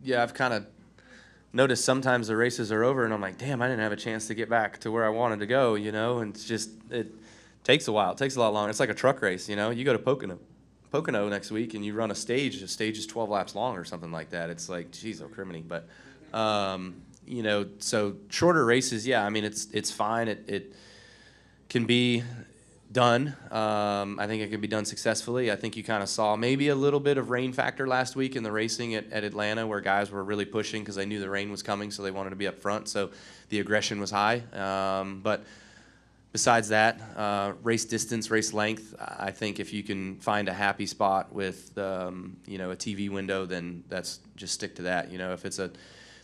yeah, I've kind of noticed sometimes the races are over and I'm like, damn, I didn't have a chance to get back to where I wanted to go, and it's just, it takes a while. It takes a lot longer. It's like a truck race, you go to Pocono next week and you run a stage is 12 laps long or something like that. It's like, geez, oh, criminy. But, so shorter races, yeah, I mean, it's fine. It can be done. I think it can be done successfully. I think you kind of saw maybe a little bit of rain factor last week in the racing at Atlanta, where guys were really pushing because they knew the rain was coming, so they wanted to be up front. So the aggression was high. But besides that, race distance, race length, I think if you can find a happy spot with a TV window, then just stick to that. If it's a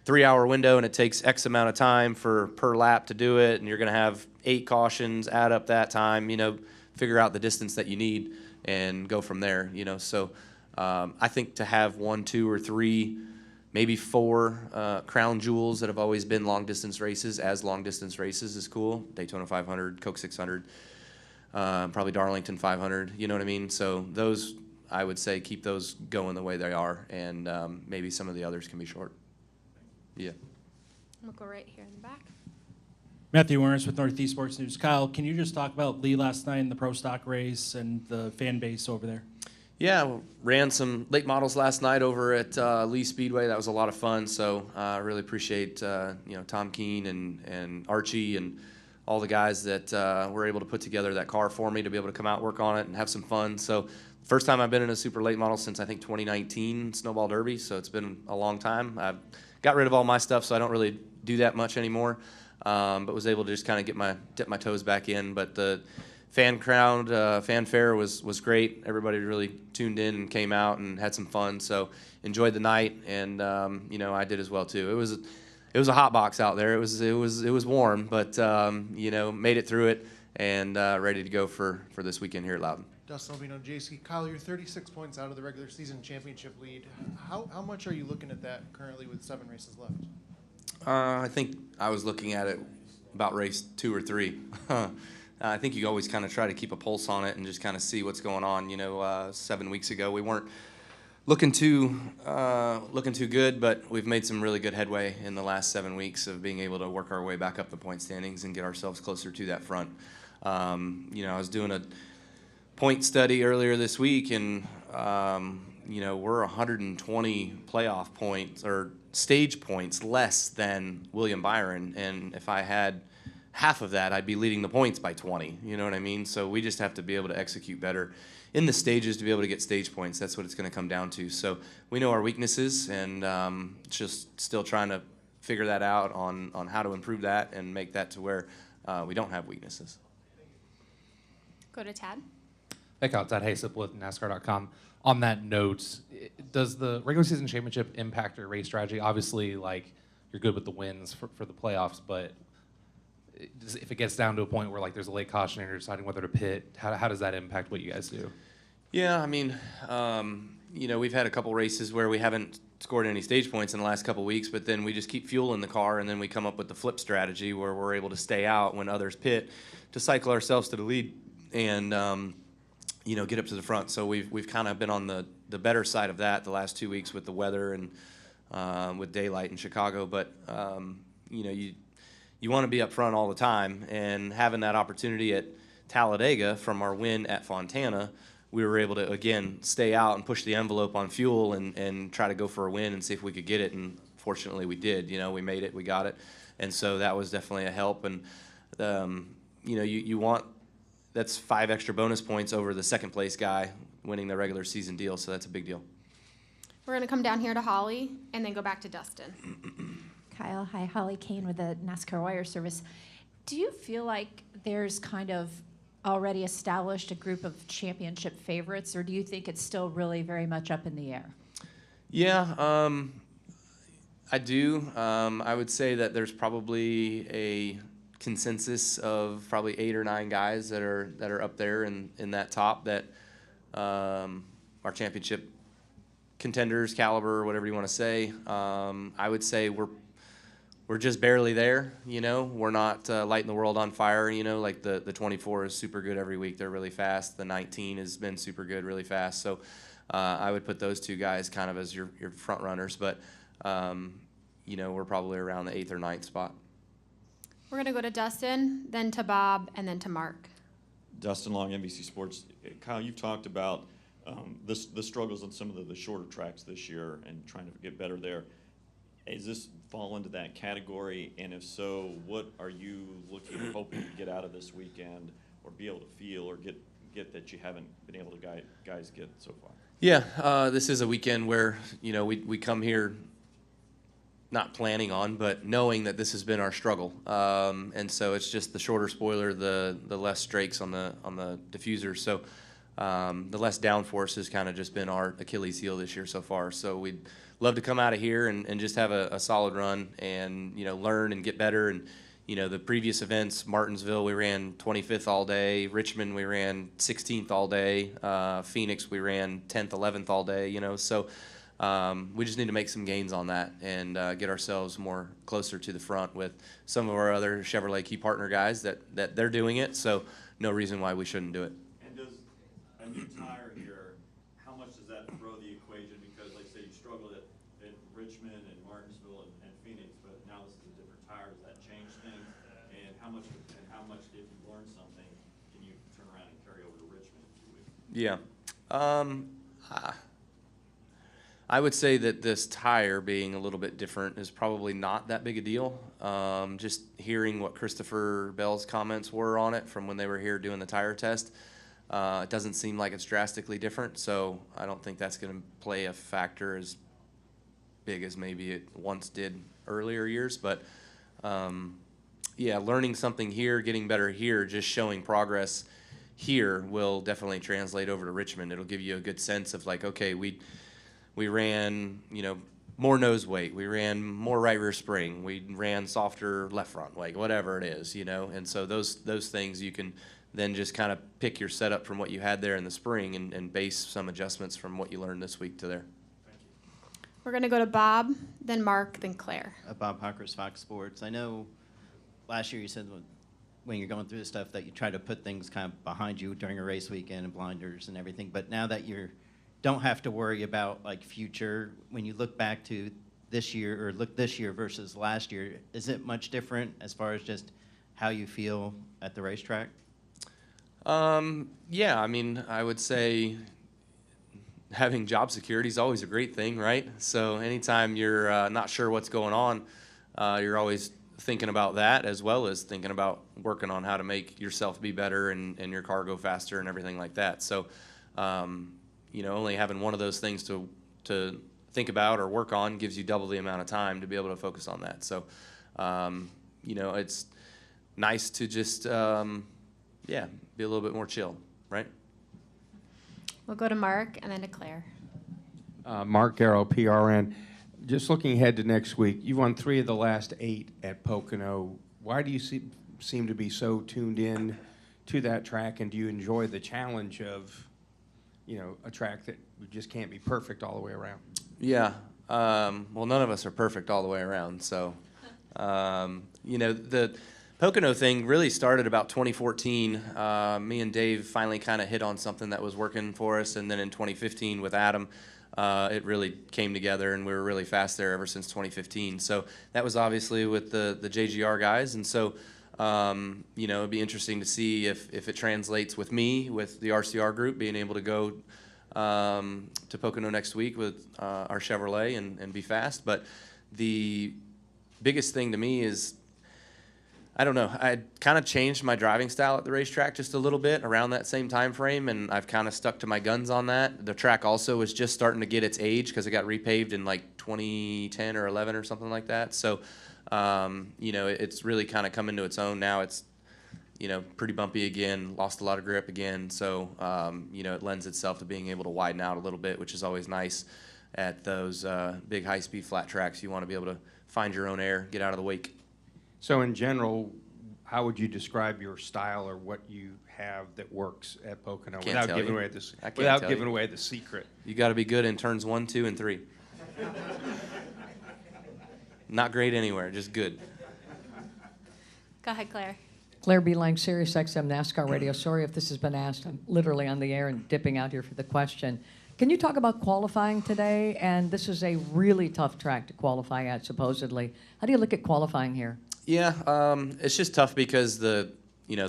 3-hour window and it takes X amount of time per lap to do it, and you're going to have 8 cautions, add up that time, figure out the distance that you need and go from there, So I think to have 1, 2, or 3, maybe 4 crown jewels that have always been long-distance races is cool. Daytona 500, Coke 600, probably Darlington 500, you know what I mean? So those, I would say, keep those going the way they are, and maybe some of the others can be short. Yeah. We'll go right here in the back. Matthew Ernst with Northeast Sports News. Kyle, can you just talk about Lee last night in the pro stock race and the fan base over there? Yeah, ran some late models last night over at Lee Speedway. That was a lot of fun. So I really appreciate Tom Keene and Archie and all the guys that were able to put together that car for me to be able to come out, work on it, and have some fun. So first time I've been in a super late model since I think 2019 Snowball Derby. So it's been a long time. I've got rid of all my stuff, so I don't really do that much anymore. But was able to just kind of dip my toes back in. But the fan crowd, fanfare was great. Everybody really tuned in and came out and had some fun. So enjoyed the night, and I did as well too. It was a hot box out there. It was warm, but made it through it and ready to go for this weekend here at Loudon. Dustin Albino, JC. Kyle, you're 36 points out of the regular season championship lead. How much are you looking at that currently with 7 races left? I think I was looking at it about race 2 or 3. I think you always kind of try to keep a pulse on it and just kind of see what's going on. 7 weeks ago we weren't looking too good, but we've made some really good headway in the last 7 weeks of being able to work our way back up the point standings and get ourselves closer to that front. I was doing a point study earlier this week, and we're 120 playoff points or stage points less than William Byron, and if I had half of that, I'd be leading the points by 20. You know what I mean? So we just have to be able to execute better in the stages to be able to get stage points. That's what it's going to come down to. So we know our weaknesses, and just still trying to figure that out on how to improve that and make that to where we don't have weaknesses. Go to Tad. Hey, Kyle, Tad Haysop with NASCAR.com. On that note, does the regular season championship impact your race strategy? Obviously, you're good with the wins for the playoffs, but if it gets down to a point where there's a late caution and you're deciding whether to pit, how does that impact what you guys do? Yeah, I mean, we've had a couple races where we haven't scored any stage points in the last couple weeks, but then we just keep fueling the car, and then we come up with the flip strategy where we're able to stay out when others pit to cycle ourselves to the lead and get up to the front. So we've kind of been on the better side of that the last 2 weeks with the weather and with daylight in Chicago. But you want to be up front all the time, and having that opportunity at Talladega from our win at Fontana, we were able to again stay out and push the envelope on fuel and try to go for a win and see if we could get it. And fortunately, we did. We made it, we got it, and so that was definitely a help. And you want. That's 5 extra bonus points over the second place guy winning the regular season deal, so that's a big deal. We're going to come down here to Holly and then go back to Dustin. Kyle, hi, Holly Kane with the NASCAR Wire Service. Do you feel like there's kind of already established a group of championship favorites, or do you think it's still really very much up in the air? Yeah, I do. I would say that there's probably a consensus of probably 8 or 9 guys that are up there in that top that are championship contenders, caliber, whatever you want to say. I would say we're just barely there. We're not lighting the world on fire. Like the 24 is super good every week. They're really fast. The 19 has been super good, really fast. So I would put those 2 guys kind of as your front runners. But we're probably around the 8th or 9th spot. We're going to go to Dustin, then to Bob, and then to Mark. Dustin Long, NBC Sports. Kyle, you've talked about the struggles on some of the shorter tracks this year and trying to get better there. Does this fall into that category? And if so, what are you hoping to get out of this weekend, or be able to feel or get that you haven't been able to guys get so far? Yeah, this is a weekend where we come here not planning on, but knowing that this has been our struggle, and so it's just the shorter spoiler, the less strakes on the diffuser. So the less downforce has kind of just been our Achilles heel this year so far. So we'd love to come out of here and just have a solid run and learn and get better. And the previous events, Martinsville, we ran 25th all day. Richmond, we ran 16th all day. Phoenix, we ran 10th, 11th all day. So we just need to make some gains on that and get ourselves more closer to the front with some of our other Chevrolet key partner guys that they're doing it. So no reason why we shouldn't do it. And does a new tire here, how much does that throw the equation? Because like I say, you struggled at Richmond and Martinsville and Phoenix, but now this is a different tire. Does that change things? And how much if you learn something, can you turn around and carry over to Richmond in 2 weeks? Yeah. I would say that this tire being a little bit different is probably not that big a deal. Just hearing what Christopher Bell's comments were on it from when they were here doing the tire test, it doesn't seem like it's drastically different. So I don't think that's going to play a factor as big as maybe it once did earlier years. But yeah, learning something here, getting better here, just showing progress here will definitely translate over to Richmond. It'll give you a good sense of like, okay, we ran, more nose weight. We ran more right rear spring. We ran softer left front, like whatever it is, And so those things you can then just kind of pick your setup from what you had there in the spring and base some adjustments from what you learned this week to there. We're going to go to Bob, then Mark, then Claire. Bob Hockers, Fox Sports. I know last year you said when you're going through this stuff that you try to put things kind of behind you during a race weekend and blinders and everything, but now that you don't have to worry about like future, when you look back to this year or look this year versus last year, is it much different as far as just how you feel at the racetrack? Yeah, I mean, I would say having job security is always a great thing, right? So anytime you're not sure what's going on, you're always thinking about that as well as thinking about working on how to make yourself be better and your car go faster and everything like that. So, only having one of those things to think about or work on gives you double the amount of time to be able to focus on that. So, it's nice to just, be a little bit more chill, right? We'll go to Mark and then to Claire. Mark Garrow, PRN. Just looking ahead to next week, you've won 3 of the last 8 at Pocono. Why do you seem to be so tuned in to that track, and do you enjoy the challenge of, a track that just can't be perfect all the way around? Yeah. Well, none of us are perfect all the way around. So, the Pocono thing really started about 2014. Me and Dave finally kind of hit on something that was working for us, and then in 2015 with Adam, it really came together, and we were really fast there ever since 2015. So that was obviously with the JGR guys, and so it'd be interesting to see if it translates with me, with the RCR group, being able to go to Pocono next week with our Chevrolet and be fast. But the biggest thing to me is, I don't know, I kind of changed my driving style at the racetrack just a little bit around that same time frame, and I've kind of stuck to my guns on that. The track also was just starting to get its age because it got repaved in like 2010 or 11 or something like that. So, it's really kind of come into its own now. It's, pretty bumpy again, lost a lot of grip again. So, it lends itself to being able to widen out a little bit, which is always nice at those big high-speed flat tracks. You want to be able to find your own air, get out of the wake. So in general, how would you describe your style or what you have that works at Pocono without giving away the secret? You got to be good in turns 1, 2, and 3. Not great anywhere, just good. Go ahead, Claire. Claire B. Lang, Sirius XM NASCAR Radio. Sorry if this has been asked. I'm literally on the air and dipping out here for the question. Can you talk about qualifying today? And this is a really tough track to qualify at, supposedly. How do you look at qualifying here? Yeah, it's just tough because the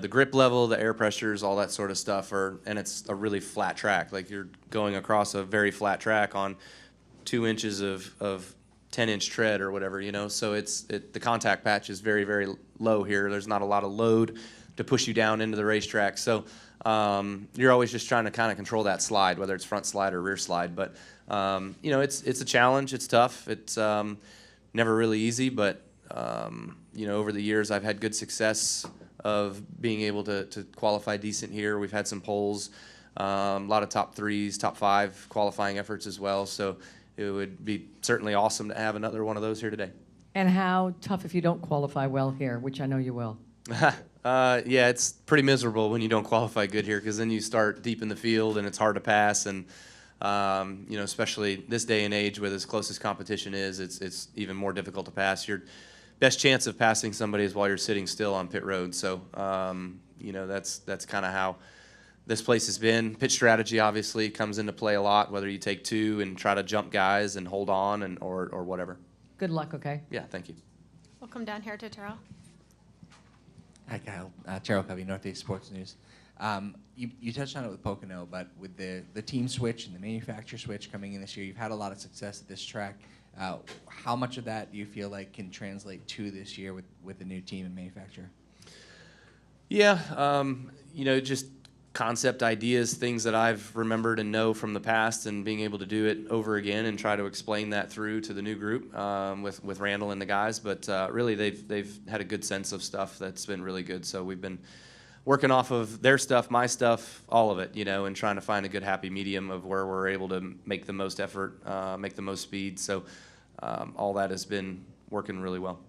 grip level, the air pressures, all that sort of stuff and it's a really flat track. Like you're going across a very flat track on 2 inches of 10-inch tread or whatever, So the contact patch is very, very low here. There's not a lot of load to push you down into the racetrack. So you're always just trying to kind of control that slide, whether it's front slide or rear slide. But it's a challenge. It's tough. It's never really easy. But over the years, I've had good success of being able to qualify decent here. We've had some polls, a lot of top 3s, top 5 qualifying efforts as well. So it would be certainly awesome to have another one of those here today. And how tough if you don't qualify well here, which I know you will. Yeah, it's pretty miserable when you don't qualify good here because then you start deep in the field and it's hard to pass. And, especially this day and age where as close as competition is, it's even more difficult to pass. Your best chance of passing somebody is while you're sitting still on pit road. So, that's kind of how this place has been. Pitch strategy obviously comes into play a lot, whether you take 2 and try to jump guys and hold on or whatever. Good luck, okay? Yeah, thank you. We'll come down here to Terrell. Hi, Kyle. Terrell Covey, Northeast Sports News. You touched on it with Pocono, but with the team switch and the manufacturer switch coming in this year, you've had a lot of success at this track. How much of that do you feel like can translate to this year with the new team and manufacturer? Yeah, just concept ideas, things that I've remembered and know from the past, and being able to do it over again and try to explain that through to the new group with Randall and the guys. But really, they've had a good sense of stuff that's been really good. So we've been working off of their stuff, my stuff, all of it, and trying to find a good happy medium of where we're able to make the most effort, make the most speed. So all that has been working really well.